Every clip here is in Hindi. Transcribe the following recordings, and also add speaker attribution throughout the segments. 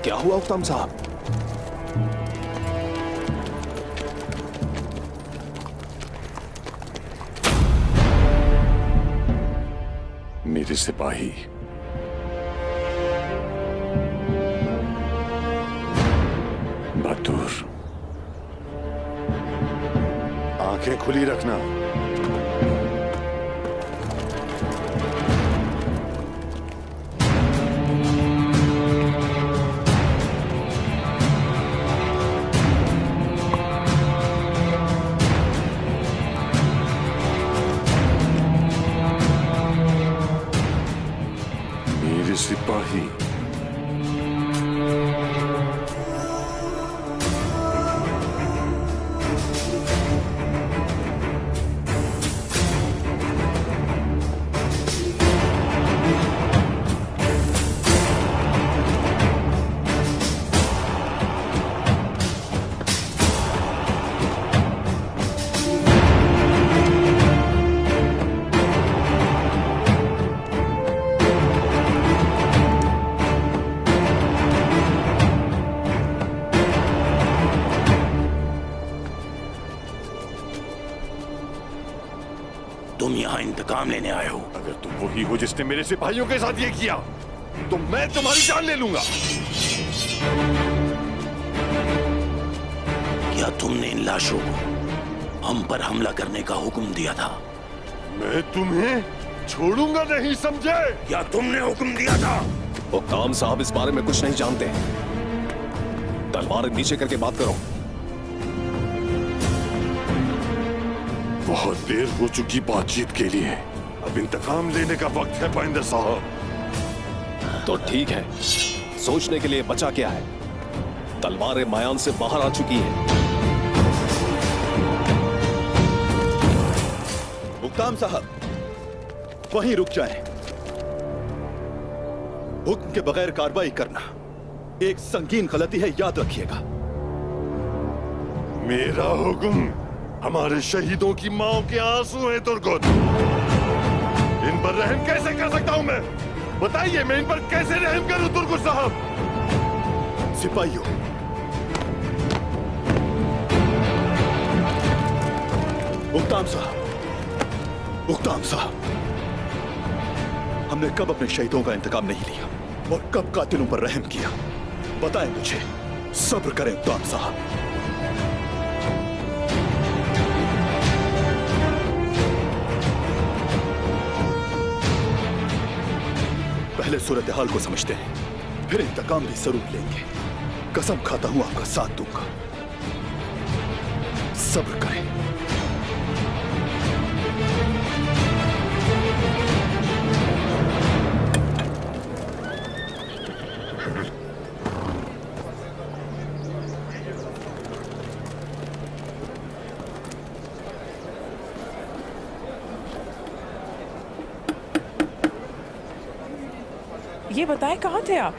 Speaker 1: क्या हुआ हुक्ताम साहब?
Speaker 2: मेरे सिपाही बहादुर, आंखें खुली रखना। मेरे सिपाही
Speaker 3: तुम यहाँ इंतकाम लेने आए हो।
Speaker 2: अगर तुम वही हो जिसने मेरे सिपाहियों के साथ ये किया, तो मैं तुम्हारी जान ले लूंगा।
Speaker 3: क्या तुमने इन लाशों को हम पर हमला करने का हुक्म दिया था?
Speaker 2: मैं तुम्हें छोड़ूंगा नहीं, समझे?
Speaker 3: क्या तुमने हुक्म दिया था?
Speaker 1: हुक्ताम साहब इस बारे में कुछ नहीं जानते। तलवार नीचे करके बात करो।
Speaker 2: बहुत देर हो चुकी बातचीत के लिए, अब इंतकाम लेने का वक्त है पाइंदर साहब।
Speaker 1: तो ठीक है, सोचने के लिए बचा क्या है? तलवारें मायान से बाहर आ चुकी है।
Speaker 4: हुक्ताम साहब, वहीं रुक जाएं। हुक्म के बगैर कार्रवाई करना एक संगीन गलती है, याद रखिएगा।
Speaker 2: मेरा हुक्म हमारे शहीदों की माओ के आंसू हैं तुर्गुत। इन पर रहम कैसे कर सकता हूं मैं? बताइए, मैं इन पर कैसे रहम करूं तुर्गुत साहब?
Speaker 4: सिपाहियों, हुक्ताम साहब, हमने कब अपने शहीदों का इंतकाम नहीं लिया और कब कातिलों पर रहम किया? बताएं मुझे। सब्र करें हुक्ताम साहब। पहले सूरत हाल को समझते हैं, फिर इंतकाम भी जरूर लेंगे। कसम खाता हूं आपका साथ दूंगा। सब्र करें।
Speaker 5: ये बताएं, कहाँ थे आप?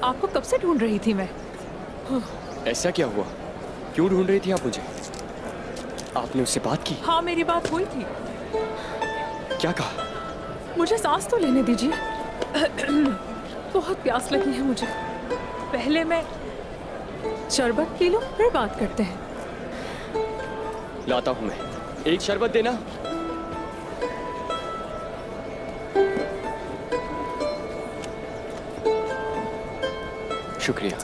Speaker 5: आपको कब से ढूंढ रही थी मैं।
Speaker 6: ऐसा क्या हुआ? क्यों ढूंढ रही थी आप मुझे? आपने उससे बात की?
Speaker 5: हाँ, मेरी बात हुई थी।
Speaker 6: क्या कहा?
Speaker 5: मुझे सांस तो लेने दीजिए। बहुत प्यास लगी है मुझे। पहले मैं शरबत पी लूं, फिर बात करते हैं।
Speaker 6: लाता हूं मैं। एक शरबत देना। शुक्रिया।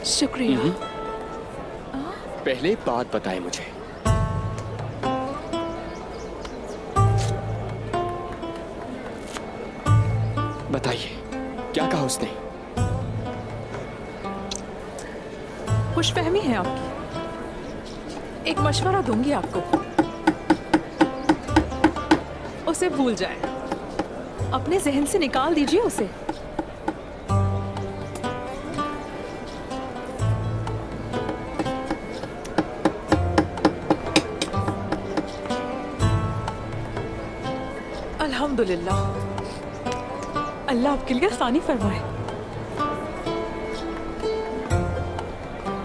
Speaker 5: शुक्रिया।
Speaker 6: पहले बात बताएं मुझे। बताइए, क्या कहा उसने?
Speaker 5: खुशफहमी है आपकी। एक मशवरा दूंगी आपको, उसे भूल जाए। अपने जहन से निकाल दीजिए उसे। अल्हम्दुलिल्लाह, अल्लाह आपके लिए आसानी फरमाए।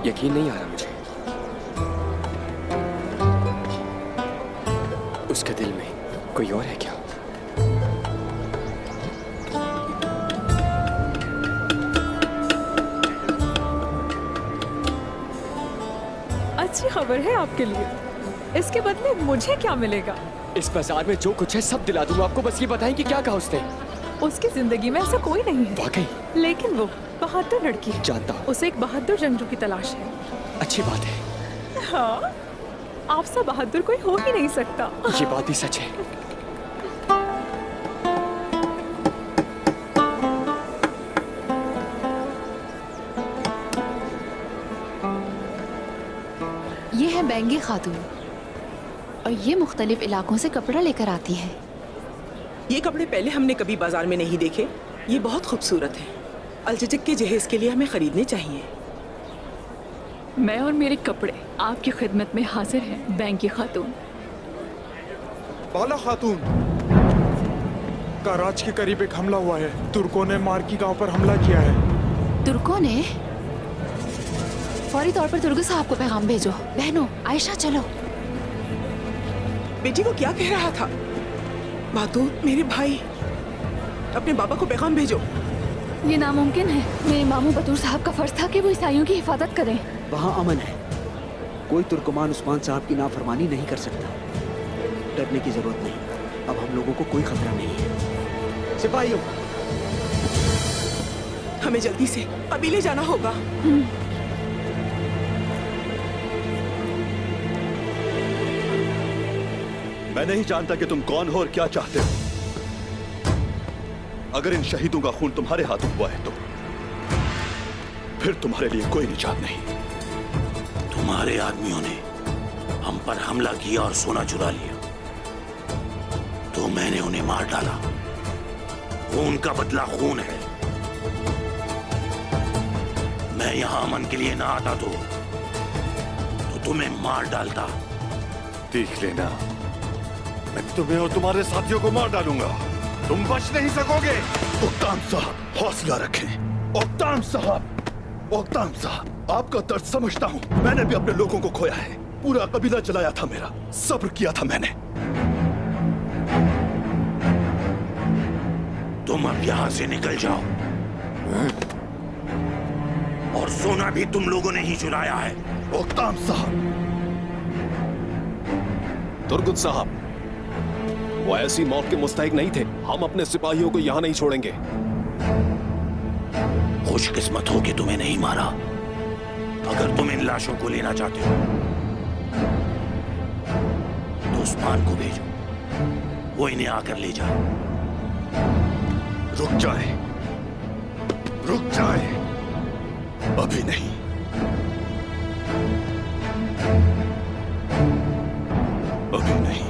Speaker 6: यकीन नहीं आ रहा मुझे। उसके दिल में कोई और है क्या?
Speaker 5: खबर है आपके लिए। इसके बदले मुझे क्या मिलेगा?
Speaker 6: इस बाजार में जो कुछ है सब दिला दूंगा आपको, बस ये बताएं कि क्या कहा उसने।
Speaker 5: उसकी जिंदगी में ऐसा कोई नहीं है,
Speaker 6: वाकई?
Speaker 5: लेकिन वो बहादुर लड़की है।
Speaker 6: जानता हूँ।
Speaker 5: उसे एक बहादुर जंगजू की तलाश है।
Speaker 6: अच्छी बात है।
Speaker 5: हाँ, आपसे बहादुर कोई हो ही नहीं सकता।
Speaker 6: ये बात भी सच है।
Speaker 7: ये है बैंगी खातून और ये मुख्तलिफ इलाकों से कपड़ा लेकर आती है।
Speaker 8: ये कपड़े पहले हमने कभी बाजार में नहीं देखे। ये बहुत खूबसूरत हैं। अलचचक के जहेज के लिए हमें खरीदने चाहिए।
Speaker 9: मैं और मेरे कपड़े आपकी खिदमत में हाजिर हैं, बैंगी खातून।
Speaker 10: बाला खातून, कराच के करीब एक हमला हुआ है। तुर्कों ने मार्की गांव पर हमला किया है।
Speaker 7: तुर्कों ने? फौरी तौर पर तुर्क साहब को पैगाम भेजो। बहनों, आयशा चलो।
Speaker 8: बेटी वो क्या कह रहा था? बहादुर, मेरे भाई, अपने बाबा को पैगाम भेजो।
Speaker 7: ये नामुमकिन है। मेरे मामू बतूर साहब का फर्ज था कि वो ईसाइयों की हिफाजत करें।
Speaker 11: वहाँ अमन है। कोई तुर्कमान उस्मान साहब की नाफरमानी नहीं कर सकता। डरने की जरूरत नहीं। अब हम लोगों को कोई खतरा नहीं है। सिपाहियों,
Speaker 8: हमें जल्दी से कबीले जाना होगा।
Speaker 4: मैं नहीं जानता कि तुम कौन हो और क्या चाहते हो। अगर इन शहीदों का खून तुम्हारे हाथों हुआ है तो फिर तुम्हारे लिए कोई निजात नहीं।
Speaker 3: तुम्हारे आदमियों ने हम पर हमला किया और सोना चुरा लिया, तो मैंने उन्हें मार डाला। खून का बदला खून है। मैं यहां अमन के लिए ना आता तो तुम्हें मार डालता।
Speaker 2: देख लेना, मैं तुम्हें और तुम्हारे साथियों को मार डालूंगा। तुम बच नहीं सकोगे।
Speaker 4: उक्ताम साहब, हौसला रखें। उक्ताम साहब, उक्ताम साहब, आपका दर्द समझता हूँ। मैंने भी अपने लोगों को खोया है। पूरा कबीला जलाया था मेरा। सब्र किया था मैंने।
Speaker 3: तुम अब यहां से निकल जाओ। और सोना भी तुम लोगों ने ही चुराया है।
Speaker 4: उक्ताम साहब।
Speaker 1: तुर्गुत साहब, वो ऐसी मौत के मुस्तहिक नहीं थे। हम अपने सिपाहियों को यहां नहीं छोड़ेंगे।
Speaker 3: खुशकिस्मत हो कि तुम्हें नहीं मारा। अगर तुम इन लाशों को लेना चाहते हो तो उस्मान को भेजो, वो इन्हें आकर ले जाए।
Speaker 4: रुक जाए, रुक जाए। अभी नहीं। अभी नहीं।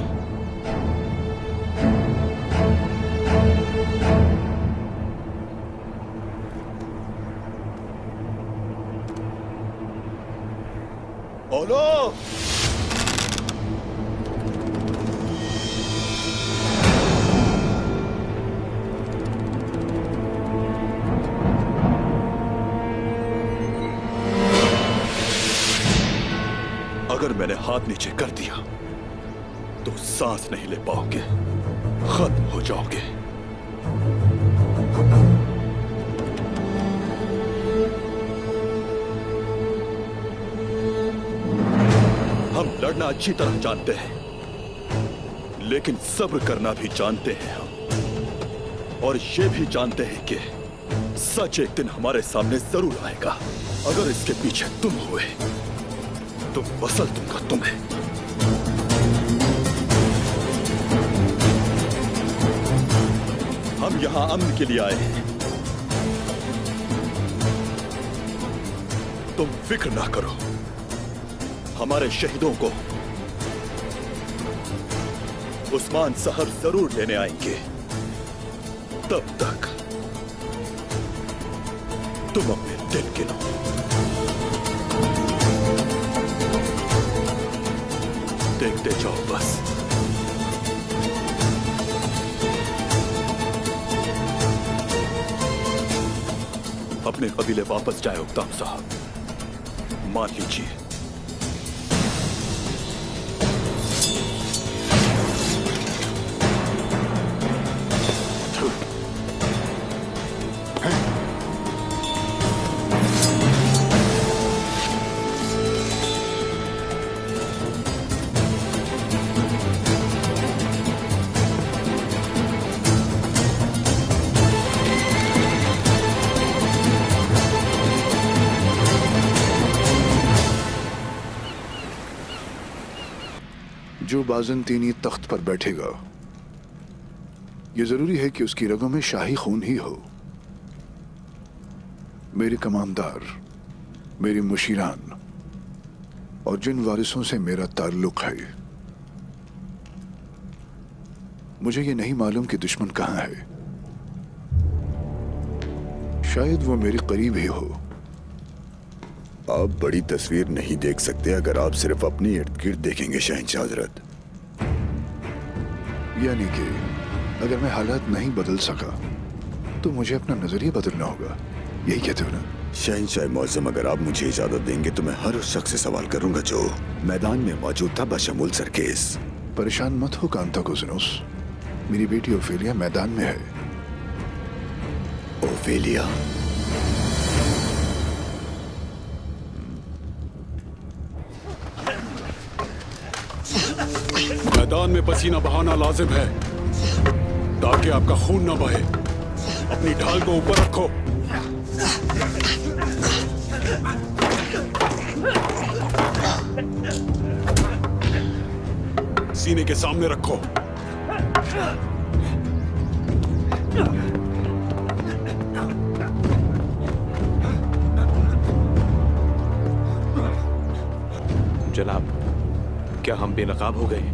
Speaker 4: ओलो! अगर मैंने हाथ नीचे कर दिया तो सांस नहीं ले पाओगे, खत्म हो जाओगे। हम लड़ना अच्छी तरह जानते हैं, लेकिन सब्र करना भी जानते हैं हम। और ये भी जानते हैं कि सच एक दिन हमारे सामने जरूर आएगा। अगर इसके पीछे तुम हुए तो बसल दूंगा तुम्हें। हम यहां अमन के लिए आए हैं। तुम फिक्र ना करो, हमारे शहीदों को उस्मान साहब जरूर लेने आएंगे। तब तक तुम अपने दिन गिनो। देखते जाओ बस। अपने कबीले वापस जाए उक्ताम साहब। मान लीजिए
Speaker 12: जो बाज़ंतीनी तख्त पर बैठेगा, ये जरूरी है कि उसकी रगों में शाही खून ही हो। मेरे कमानदार, मेरे मुशीरान और जिन वारिसों से मेरा ताल्लुक है, मुझे ये नहीं मालूम कि दुश्मन कहां है। शायद वो मेरे करीब ही हो।
Speaker 13: आप बड़ी तस्वीर नहीं देख सकते अगर आप सिर्फ अपनी इर्द गिर्द देखेंगे शहंशाह हजरत।
Speaker 12: यानी कि अगर मैं हालात नहीं बदल सका तो मुझे अपना नजरिया बदलना होगा, यही कहते हो ना?
Speaker 13: शहंशाह मुअज़्ज़म, अगर आप मुझे इजाजत देंगे तो मैं हर उस शख्स से सवाल करूंगा जो मैदान में मौजूद था, बशमूल सरकेस।
Speaker 12: परेशान मत हो कांताकोज़िनोस, मेरी बेटी ओफेलिया मैदान में है।
Speaker 13: ओफेलिया?
Speaker 14: मैदान में पसीना बहाना लाजिम है ताकि आपका खून न बहे। अपनी ढाल को ऊपर रखो। सीने के सामने रखो।
Speaker 1: जनाब, क्या हम बेनकाब हो गए?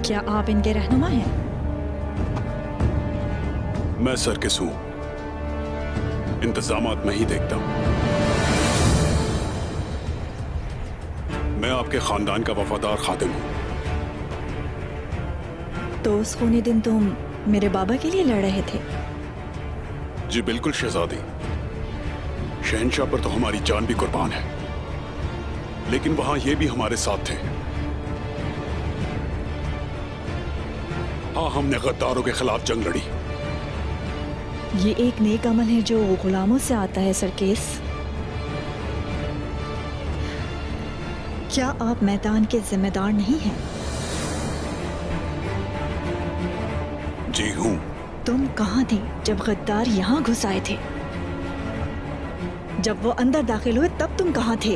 Speaker 15: क्या आप इनके रहनुमा हैं?
Speaker 14: मैं सरकिस हूं, इंतजामात मैं ही देखता हूं। मैं आपके खानदान का वफादार खादिम हूं।
Speaker 15: तो उस खूनी दिन तुम मेरे बाबा के लिए लड़ रहे थे?
Speaker 14: जी बिल्कुल शहजादी। शहंशाह पर तो हमारी जान भी कुर्बान है, लेकिन वहां ये भी हमारे साथ थे। हाँ, हमने गद्दारों के खिलाफ जंग लड़ी।
Speaker 15: ये एक नेक अमल है जो गुलामों से आता है सरकेस। क्या आप मैदान के जिम्मेदार नहीं हैं?
Speaker 14: जी हूं।
Speaker 15: तुम कहाँ थे जब गद्दार यहाँ घुस आए थे? जब वो अंदर दाखिल हुए तब तुम कहाँ थे?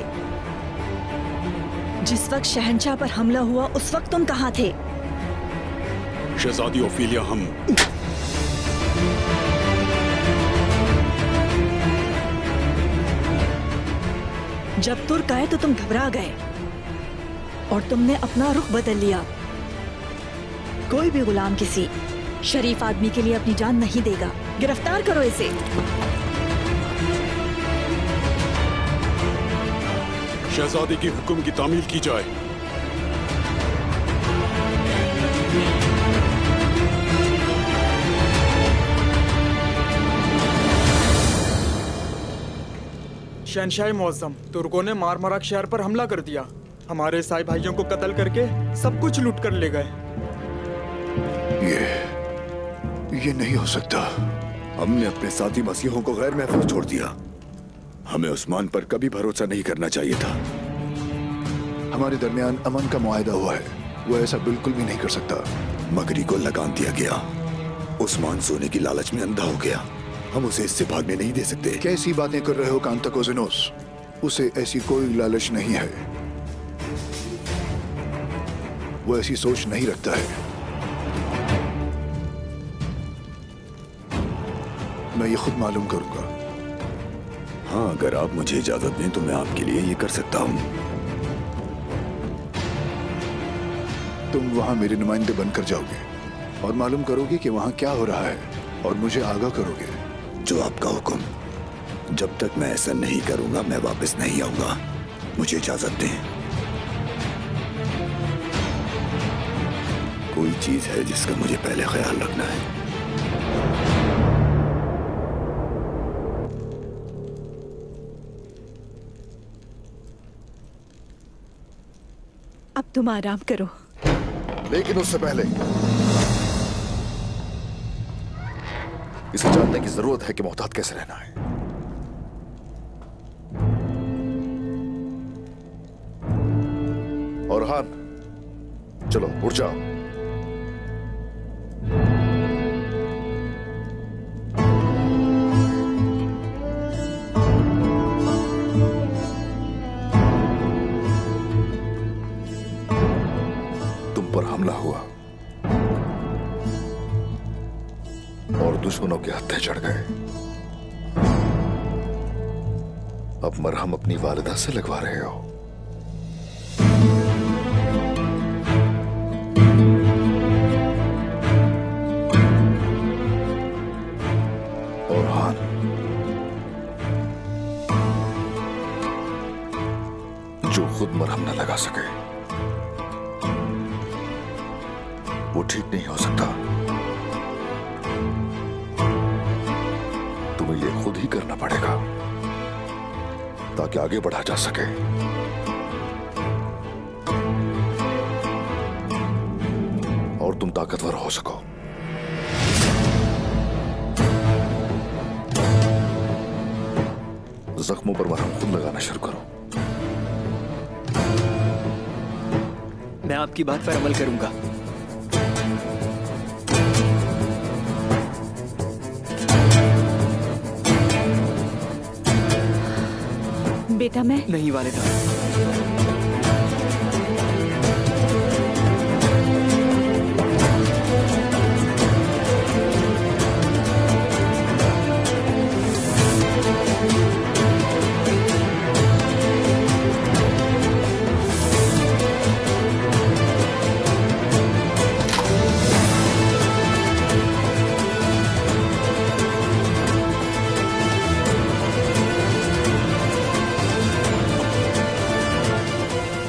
Speaker 15: जिस वक्त शहंशाह पर हमला हुआ उस वक्त तुम कहाँ थे?
Speaker 14: शहजादी ओफेलिया, हम
Speaker 15: जब तुर्क आए तो तुम घबरा गए और तुमने अपना रुख बदल लिया। कोई भी गुलाम किसी शरीफ आदमी के लिए अपनी जान नहीं देगा। गिरफ्तार करो इसे।
Speaker 14: शहजादी के हुक्म की तामील की जाए।
Speaker 10: शहंशाह मुअज़्ज़म, तुर्कों ने मारमराक शहर पर हमला कर दिया। हमारे ईसाई भाइयों को कत्ल करके सब कुछ लूट कर ले गए।
Speaker 12: ये नहीं हो सकता।
Speaker 13: हमने अपने साथी मसीहों को गैर महफूज छोड़ दिया। हमें उस्मान पर कभी भरोसा नहीं करना चाहिए था।
Speaker 12: हमारे दरमियान अमन का मुआहदा हुआ है, वो ऐसा बिल्कुल भी नहीं कर सकता।
Speaker 13: मगरी को लगाम दिया गया। उस्मान सोने की लालच में अंधा हो गया। हम उसे इससे भागने नहीं दे सकते।
Speaker 12: कैसी बातें कर रहे हो कांताकोज़िनोस? उसे ऐसी कोई लालच नहीं है। वो ऐसी सोच नहीं रखता है। मैं ये खुद मालूम करूंगा।
Speaker 13: हाँ, अगर आप मुझे इजाजत दें तो मैं आपके लिए ये कर सकता हूँ।
Speaker 12: तुम वहां मेरे नुमाइंदे बनकर जाओगे और मालूम करोगे कि वहां क्या हो रहा है और मुझे आगाह करोगे।
Speaker 13: जो आपका हुक्म। जब तक मैं ऐसा नहीं करूंगा मैं वापस नहीं आऊंगा। मुझे इजाजत दें। कोई चीज है जिसका मुझे पहले ख्याल रखना है।
Speaker 15: अब तुम आराम करो।
Speaker 2: लेकिन उससे पहले इसे जानने की जरूरत है कि मोहतात कैसे रहना है। और हान,
Speaker 12: चलो उठ जाओ। तुम पर हमला हुआ और दुश्मनों के हत्थे चढ़ गए। अब मरहम अपनी वालिदा से लगवा रहे हो। और हान, जो खुद मरहम न लगा सके वो ठीक नहीं हो सकता। तुम्हें ये खुद ही करना पड़ेगा ताकि आगे बढ़ा जा सके। और तुम ताकतवर हो सको। जख्मों पर मरहम खुद लगाना शुरू करो।
Speaker 6: मैं आपकी बात पर अमल करूंगा।
Speaker 15: बेटा मैं
Speaker 6: नहीं वालिदा।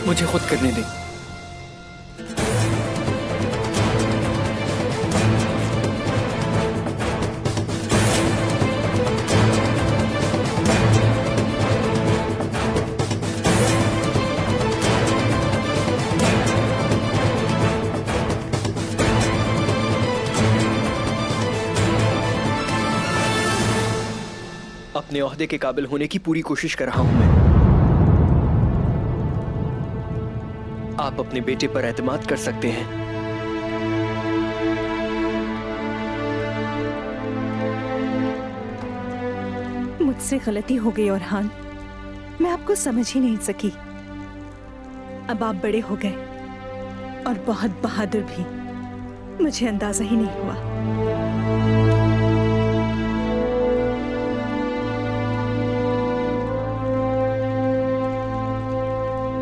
Speaker 6: मुझे खुद करने दें। अपने ओहदे के काबिल होने की पूरी कोशिश कर रहा हूं मैं। आप अपने बेटे पर एतमाद कर सकते हैं।
Speaker 15: मुझसे गलती हो गई औरहान, मैं आपको समझ ही नहीं सकी। अब आप बड़े हो गए और बहुत बहादुर भी, मुझे अंदाजा ही नहीं हुआ।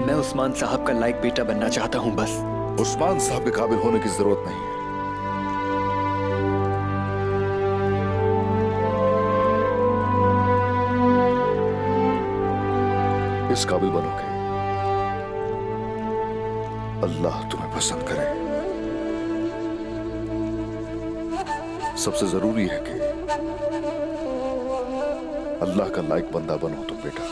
Speaker 6: मैं उस्मान साहब का लायक बेटा बनना चाहता हूं बस।
Speaker 12: उस्मान साहब के काबिल होने की जरूरत नहीं है। इस काबिल बनोगे, अल्लाह तुम्हें पसंद करे। सबसे जरूरी है कि अल्लाह का लायक बंदा बनो तुम बेटा।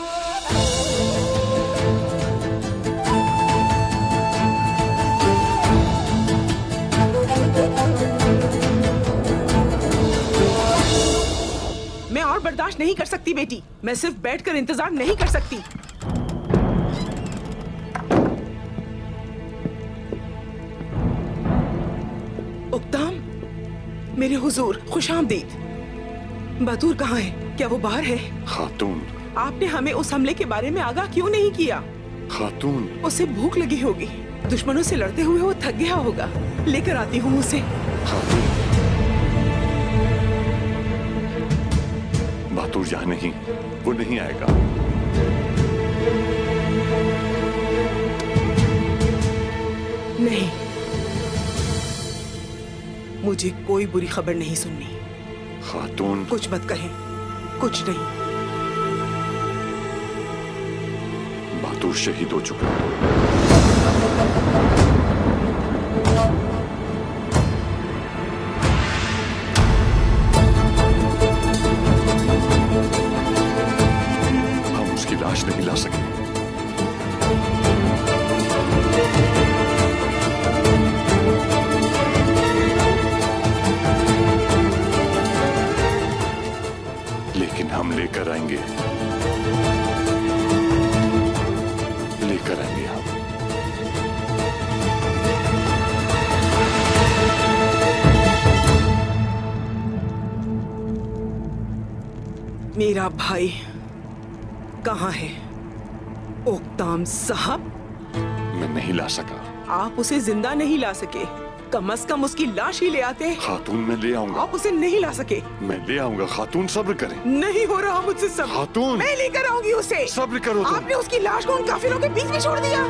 Speaker 8: मैं और बर्दाश्त नहीं कर सकती बेटी। मैं सिर्फ बैठकर इंतजार नहीं कर सकती। उक्ताम, मेरे हुजूर खुशामदीद। बतूर कहाँ है? क्या वो बाहर है?
Speaker 2: खातून,
Speaker 8: आपने हमें उस हमले के बारे में आगाह क्यों नहीं किया?
Speaker 2: खातून,
Speaker 8: उसे भूख लगी होगी, दुश्मनों से लड़ते हुए वो थक गया होगा। लेकर आती हूँ उसे।
Speaker 2: बतूर यहाँ नहीं, वो नहीं आएगा।
Speaker 8: नहीं, मुझे कोई बुरी खबर नहीं सुननी।
Speaker 2: खातून,
Speaker 8: कुछ मत कहें, कुछ नहीं।
Speaker 2: बतूर शहीद हो चुका है। हम उसकी लाश नहीं ला सके। लेकिन हम लेकर आएंगे, लेकर आएंगे हम।
Speaker 8: मेरा भाई कहाँ है? ओक्ताम साहब,
Speaker 2: मैं नहीं ला सका।
Speaker 8: आप उसे जिंदा नहीं ला सके, कम से कम उसकी लाश ही ले आते।
Speaker 2: खातून मैं ले आऊंगा।
Speaker 8: आप उसे नहीं ला सके।
Speaker 2: मैं ले आऊंगा खातून, सब्र करें।
Speaker 8: नहीं हो रहा मुझसे सब्र।
Speaker 2: खातून,
Speaker 8: मैं लेकर आऊंगी उसे।
Speaker 2: सब्र करो तुम।
Speaker 8: आपने उसकी लाश को उन काफिरों के बीच में छोड़ दिया।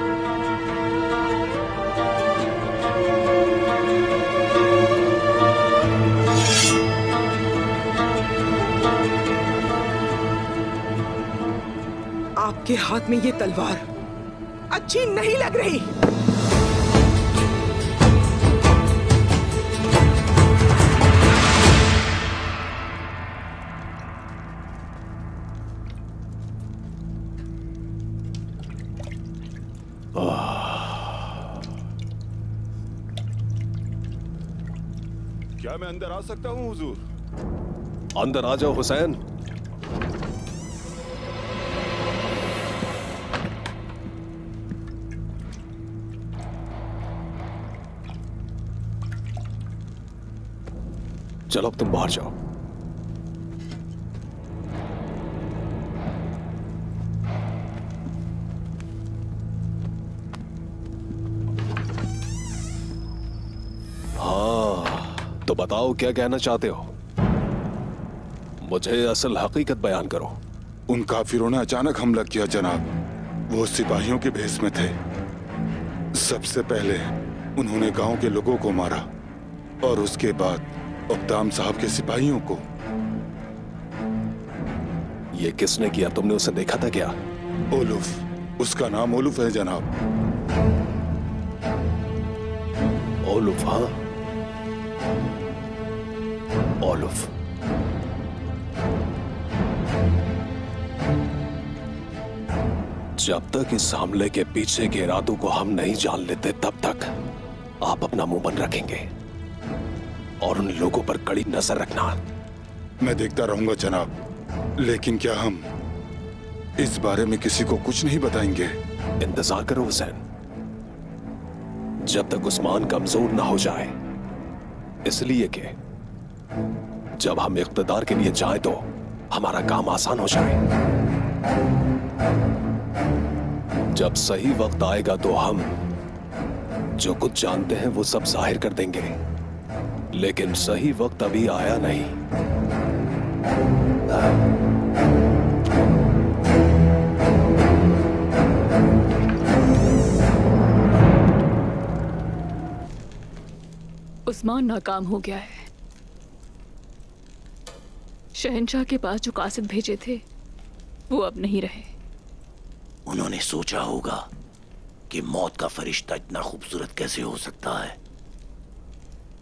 Speaker 8: आपके हाथ में ये तलवार अच्छी नहीं लग रही।
Speaker 2: क्या मैं अंदर आ सकता हूँ हुजूर?
Speaker 1: अंदर आ जाओ हुसैन। चलो अब तुम बाहर जाओ। हाँ, तो बताओ क्या कहना चाहते हो? मुझे असल हकीकत बयान करो।
Speaker 13: उन काफिरों ने अचानक हमला किया जनाब। वो सिपाहियों के भेष में थे। सबसे पहले उन्होंने गांव के लोगों को मारा और उसके बाद ओक्ताम साहब के सिपाहियों को।
Speaker 1: ये किसने किया? तुमने उसे देखा था क्या?
Speaker 13: ओलुफ, उसका नाम ओलुफ है जनाब।
Speaker 1: ओलुफ? हाँ, ओलुफ। जब तक इस हमले के पीछे के इरादों को हम नहीं जान लेते तब तक आप अपना मुंह बंद रखेंगे और उन लोगों पर कड़ी नजर रखना।
Speaker 13: मैं देखता रहूंगा जनाब, लेकिन क्या हम इस बारे में किसी को कुछ नहीं बताएंगे?
Speaker 1: इंतजार करो हुसैन, जब तक उस्मान कमजोर ना हो जाए। इसलिए कि जब हम इख्तिदार के लिए जाएं तो हमारा काम आसान हो जाए। जब सही वक्त आएगा तो हम जो कुछ जानते हैं वो सब जाहिर कर देंगे, लेकिन सही वक्त अभी आया नहीं।
Speaker 9: उस्मान नाकाम हो गया है। शहंशाह के पास जो कासिद भेजे थे वो अब नहीं रहे।
Speaker 3: उन्होंने सोचा होगा कि मौत का फरिश्ता इतना खूबसूरत कैसे हो सकता है।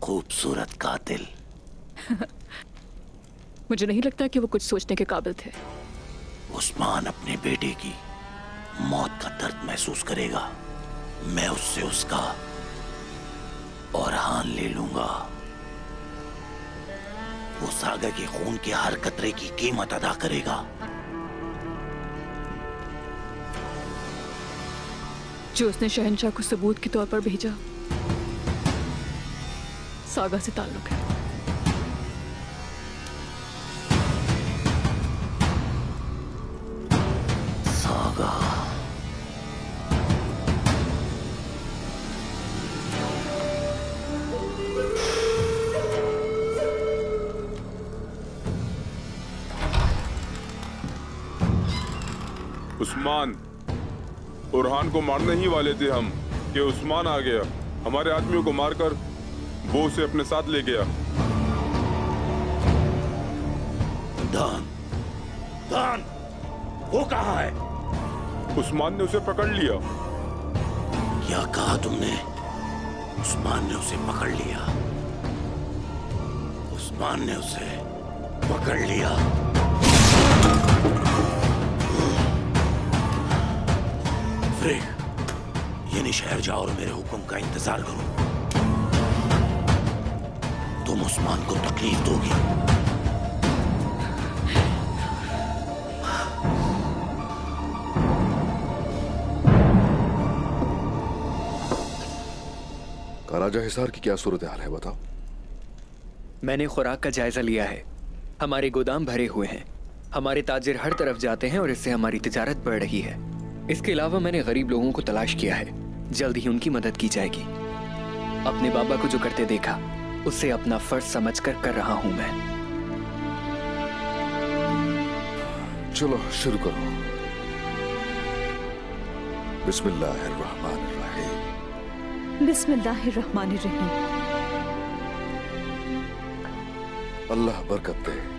Speaker 3: खूबसूरत कातिल।
Speaker 9: मुझे नहीं लगता कि वो कुछ सोचने के काबिल थे।
Speaker 3: उस्मान अपने बेटे की मौत का दर्द महसूस करेगा। मैं उससे उसका औरहान ले लूंगा। वो सागा के खून के हर कतरे की कीमत अदा करेगा।
Speaker 9: जो उसने शहंशाह को सबूत के तौर पर भेजा सागा से ताल्लुक है।
Speaker 3: सागा?
Speaker 16: उस्मान, बुरहान को मारने ही वाले थे हम कि उस्मान आ गया। हमारे आदमियों को मारकर वो उसे अपने साथ ले गया।
Speaker 3: दान, दान, वो कहाँ है?
Speaker 16: उस्मान ने उसे पकड़ लिया।
Speaker 3: क्या कहा तुमने? उस्मान ने उसे पकड़ लिया। उस्मान ने उसे पकड़ लिया। यानी शहर जाओ और मेरे हुक्म का इंतजार करो। तुम उस्मान को तकलीफ दोगी।
Speaker 17: काराजा हिसार की क्या सूरत हाल है बताओ।
Speaker 6: मैंने खुराक का जायजा लिया है। हमारे गोदाम भरे हुए हैं। हमारे ताजिर हर तरफ जाते हैं और इससे हमारी तिजारत बढ़ रही है। इसके अलावा मैंने गरीब लोगों को तलाश किया है, जल्द ही उनकी मदद की जाएगी। अपने बाबा को जो करते देखा उसे अपना फर्ज समझकर कर रहा हूं मैं।
Speaker 17: चलो शुरू करो। बिस्मिल्लाहिर्रहमानिर्रहीम।
Speaker 15: बिस्मिल्लाहिर्रहमानिर्रहीम।
Speaker 17: अल्लाह बरकत दे।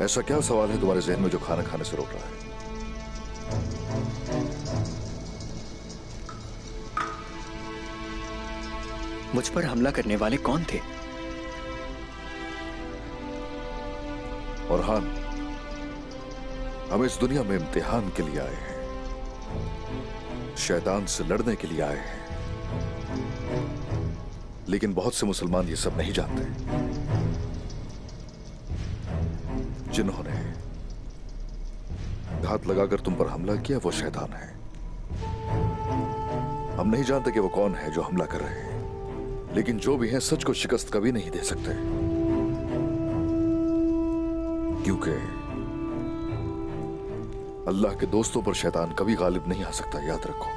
Speaker 17: ऐसा क्या सवाल है तुम्हारे जहन में जो खाना खाने से रोक रहा है?
Speaker 6: मुझ पर हमला करने वाले कौन थे?
Speaker 17: औरहान, हम इस दुनिया में इम्तिहान के लिए आए हैं, शैतान से लड़ने के लिए आए हैं। लेकिन बहुत से मुसलमान ये सब नहीं जानते। जिन्होंने घात लगाकर तुम पर हमला किया वो शैतान है। हम नहीं जानते कि वो कौन है जो हमला कर रहे हैं, लेकिन जो भी हैं सच को शिकस्त कभी नहीं दे सकते, क्योंकि अल्लाह के दोस्तों पर शैतान कभी गालिब नहीं आ सकता, याद रखो।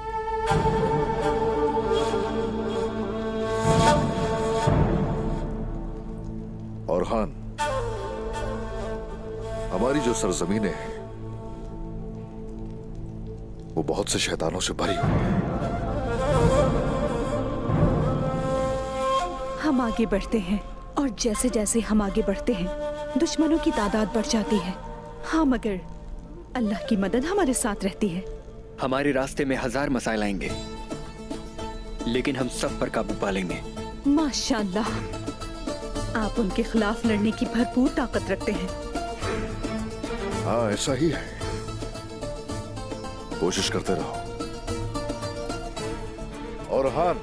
Speaker 17: और हान, हमारी जो सरजमीनें हैं वो बहुत से शैतानों से भरी हुई है।
Speaker 15: हम आगे बढ़ते हैं और जैसे जैसे हम आगे बढ़ते हैं दुश्मनों की तादाद बढ़ जाती है। हाँ, मगर अल्लाह की मदद हमारे साथ रहती है।
Speaker 6: हमारे रास्ते में 1000 मसाइल आएंगे, लेकिन हम सब पर काबू पा लेंगे।
Speaker 15: माशाअल्लाह, आप उनके खिलाफ लड़ने की भरपूर ताकत रखते हैं।
Speaker 17: हाँ, ऐसा ही है। कोशिश करते रहो। और हान,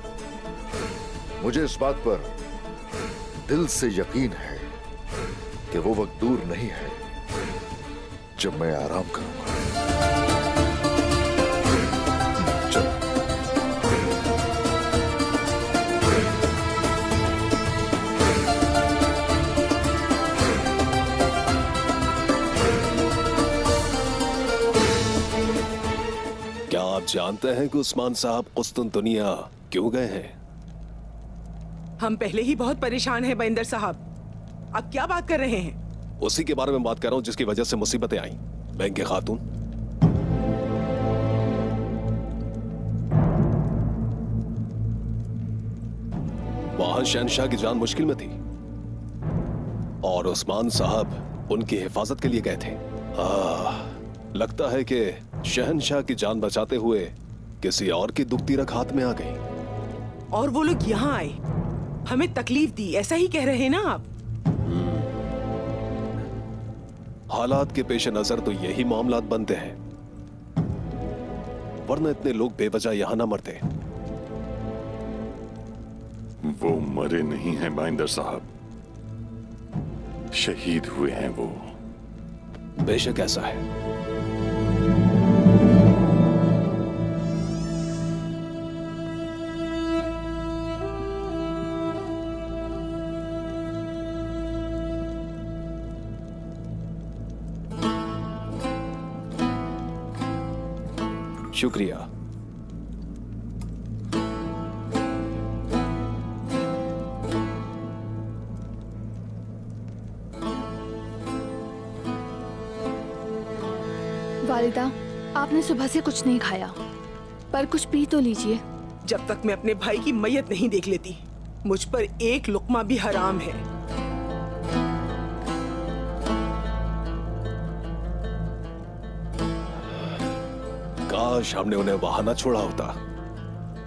Speaker 17: मुझे इस बात पर दिल से यकीन है कि वो वक्त दूर नहीं है जब मैं आराम करूंगा। चलो।
Speaker 1: क्या आप जानते हैं कि उस्मान साहब कुस्तुनतुनिया क्यों गए हैं?
Speaker 8: हम पहले ही बहुत परेशान हैं बंदर साहब। अब क्या बात कर रहे हैं?
Speaker 1: उसी के बारे में बात कर रहा हूं जिसकी वजह से मुसीबतें आई। बैंक खातून, वहां शहनशाह की जान मुश्किल में थी और उस्मान साहब उनकी हिफाजत के लिए गए थे। लगता है कि शहनशाह की जान बचाते हुए किसी और की दुखती रख हाथ में आ गई।
Speaker 8: और वो लोग यहाँ आए, हमें तकलीफ दी, ऐसा ही कह रहे हैं ना आप?
Speaker 1: हालात के पेश नजर तो यही मामलात बनते हैं, वरना इतने लोग बेवजह यहां ना मरते।
Speaker 2: वो मरे नहीं हैं बाइंदर साहब, शहीद हुए हैं वो।
Speaker 1: बेशक ऐसा है। शुक्रिया।
Speaker 7: वालिदा, आपने सुबह से कुछ नहीं खाया, पर कुछ पी तो लीजिए।
Speaker 8: जब तक मैं अपने भाई की मैयत नहीं देख लेती, मुझ पर एक लुक्मा भी हराम है।
Speaker 1: काश हमने उन्हें वहां ना छोड़ा होता।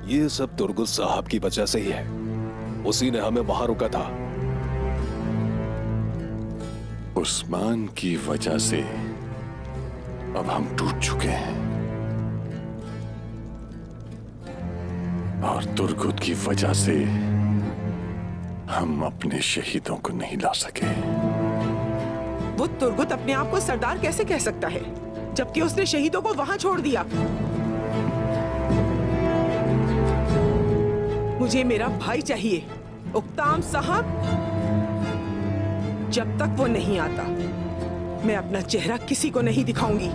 Speaker 1: ये सब तुर्गुस साहब की वजह से ही है, उसी ने हमें वहां रुका था।
Speaker 2: उस्मान की वजह से अब हम टूट चुके हैं। और तुर्गुत की वजह से हम अपने शहीदों को नहीं ला सके।
Speaker 8: वो तुर्गुत अपने आप को सरदार कैसे कह सकता है जबकि उसने शहीदों को वहां छोड़ दिया? मुझे मेरा भाई चाहिए, उक्ताम साहब। जब तक वो नहीं आता मैं अपना चेहरा किसी को नहीं दिखाऊंगी।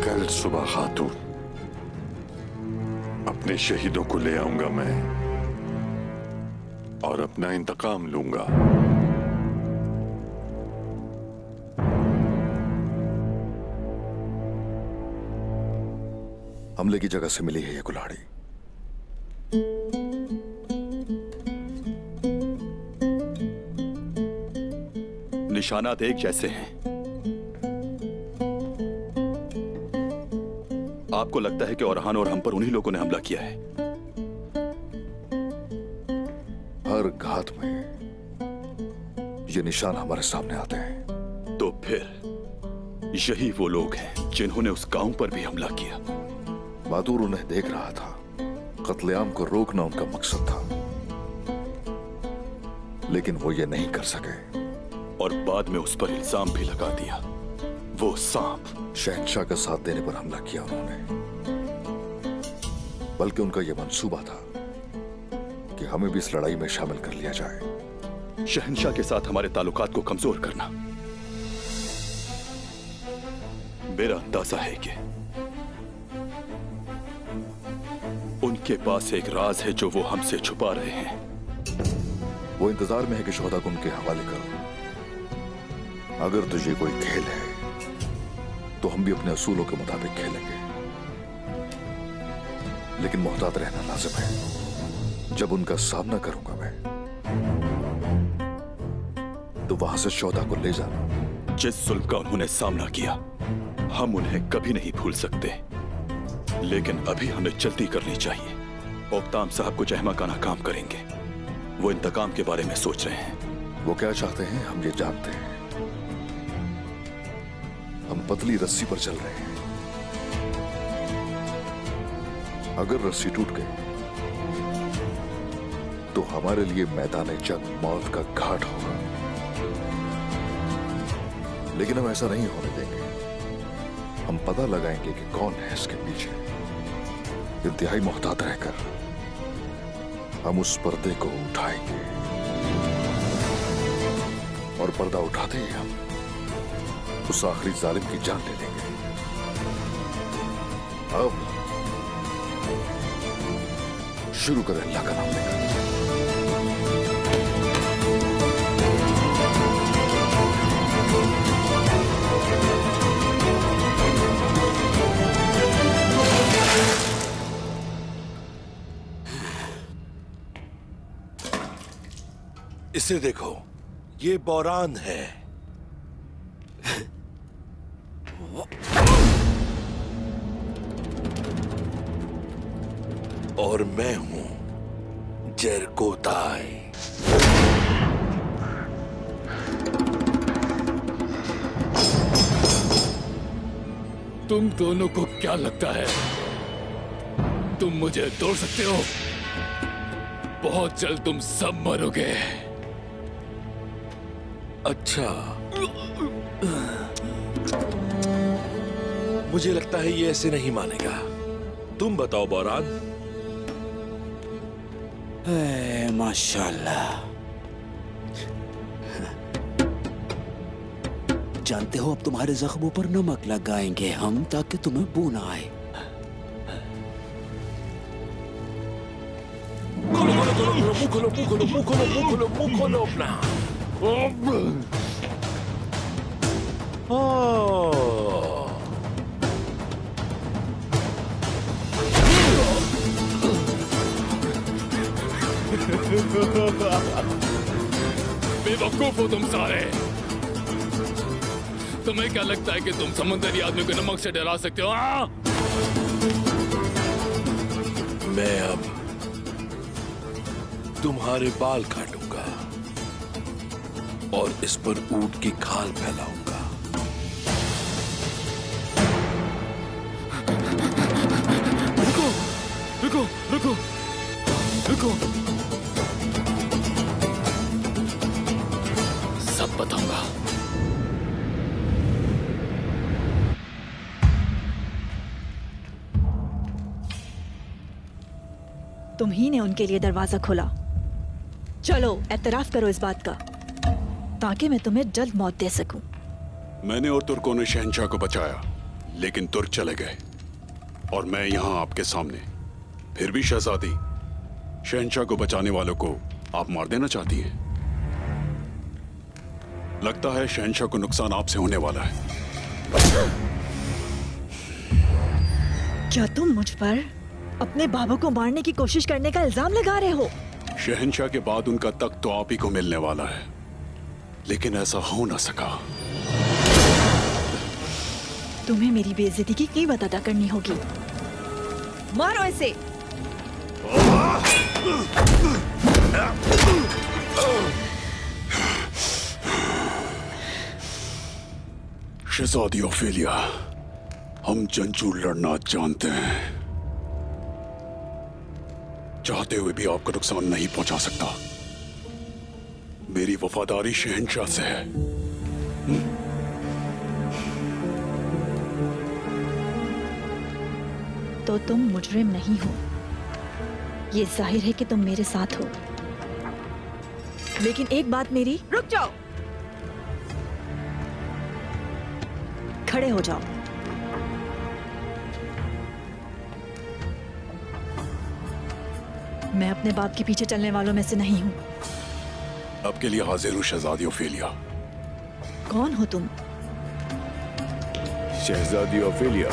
Speaker 2: कल सुबह खातून अपने शहीदों को ले आऊंगा मैं और अपना इंतकाम लूंगा।
Speaker 17: हमले की जगह से मिली है ये कुल्हाड़ी।
Speaker 4: निशानात एक जैसे हैं। आपको लगता है कि औरहान और हम पर उन्हीं लोगों ने हमला किया है?
Speaker 17: हर घात में ये निशान हमारे सामने आते हैं।
Speaker 4: तो फिर यही वो लोग हैं जिन्होंने उस गांव पर भी हमला किया।
Speaker 17: मातूर उन्हें देख रहा था। कत्लेआम को रोकना उनका मकसद था, लेकिन वो ये नहीं कर सके
Speaker 4: और बाद में उस पर इल्जाम भी लगा दिया। वो सांप
Speaker 17: शहंशाह का साथ देने पर हमला किया उन्होंने, बल्कि उनका यह मंसूबा था कि हमें भी इस लड़ाई में शामिल कर लिया जाए।
Speaker 4: शहंशाह के साथ हमारे ताल्लुकात को कमजोर करना। मेरा अंदाजा है कि उनके पास एक राज है जो वो हमसे छुपा रहे हैं।
Speaker 17: वो इंतजार में है कि शोहदा को उनके हवाले करो। अगर तुझे कोई खेल है तो हम भी अपने असूलों के मुताबिक खेलेंगे, लेकिन मोहतात रहना लाजिम है। जब उनका सामना करूंगा मैं तो वहां से शोहदा को ले जाना।
Speaker 4: जिस जुल्म का उन्होंने सामना किया हम उन्हें कभी नहीं भूल सकते, लेकिन अभी हमें जल्दी करनी चाहिए। ओक्ताम साहब कुछ अहमकाना काम करेंगे। वो इंतकाम के बारे में सोच रहे हैं।
Speaker 17: वो क्या चाहते हैं हम ये जानते हैं। हम पतली रस्सी पर चल रहे हैं। अगर रस्सी टूट गई तो हमारे लिए मैदान जंग मौत का घाट होगा, लेकिन हम ऐसा नहीं होने देंगे। हम पता लगाएंगे कि कौन है इसके पीछे। इंतहाई मोहतात रहकर हम उस पर्दे को उठाएंगे और पर्दा उठाते ही हम उस आखिरी जालिम की जान ले लेंगे। अब शुरू करें अल्लाह का नाम लेकर।
Speaker 18: इसे देखो, ये बौरान है। और मैं हूं जरकोताई।
Speaker 19: तुम दोनों को क्या लगता है तुम मुझे तोड़ सकते हो? बहुत जल्द तुम सब मरोगे।
Speaker 18: अच्छा, मुझे लगता है ये ऐसे नहीं मानेगा। तुम बताओ बौरान।
Speaker 11: माशाल्लाह। जानते हो, अब तुम्हारे जख्मों पर नमक लगाएंगे हम ताकि तुम्हें बू ना आए।
Speaker 18: मुंह खोलो अपना।
Speaker 19: बेवकूफ हो तुम सारे। तुम्हें क्या लगता है कि तुम समुद्री आदमी को नमक से डरा सकते हो?
Speaker 18: मैं अब तुम्हारे बाल काटूंगा और इस पर ऊंट की खाल फैलाऊंगा।
Speaker 15: तुम ही ने उनके लिए दरवाजा खोला। चलो एतराफ करो इस बात का, ताकि मैं तुम्हें जल्द मौत दे सकूं।
Speaker 14: मैंने और तुर्कों ने शहंशाह को बचाया, लेकिन तुर्क चले गए और मैं यहाँ आपके सामने। फिर भी शहजादी, शहंशाह को बचाने वालों को आप मार देना चाहती हैं। लगता है शहंशाह को नुकसान आपसे होने वाला है।
Speaker 15: क्या तुम मुझ पर अपने बाबा को मारने की कोशिश करने का इल्जाम लगा रहे हो?
Speaker 14: शहंशाह के बाद उनका तख्त तो आप ही को मिलने वाला है, लेकिन ऐसा हो ना सका।
Speaker 15: तुम्हें मेरी बेइज्जती की कीमत अदा करनी होगी। मारो इसे।
Speaker 14: शहजादी ओफेलिया, हम जंजू लड़ना जानते हैं। चाहते हुए भी आपको नुकसान नहीं पहुंचा सकता। मेरी वफादारी शहंशाह से है।
Speaker 15: तो तुम मुजरिम नहीं हो, ये जाहिर है कि तुम मेरे साथ हो। लेकिन एक बात मेरी, रुक जाओ, खड़े हो जाओ। मैं अपने बाप के पीछे चलने वालों में से नहीं हूं।
Speaker 14: आपके लिए हाजिर हूं शहजादी ओफेलिया।
Speaker 15: कौन हो तुम?
Speaker 20: शहजादी ओफेलिया,